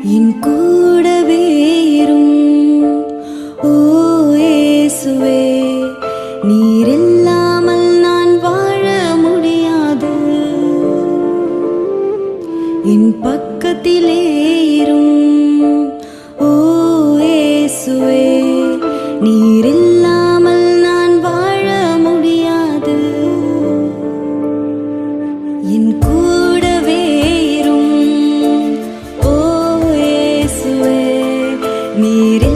என் கூடவே இரும். ஓ இயேசுவே, நீர் இல்லாமல் நான் வாழ முடியாது. என் பக்கத்திலே இரும். ஓ இயேசுவே, நீர் இல்லாமல் நான் வாழ முடியாது. என் கூடவே இரும். ஓ இயேசுவே, நீர்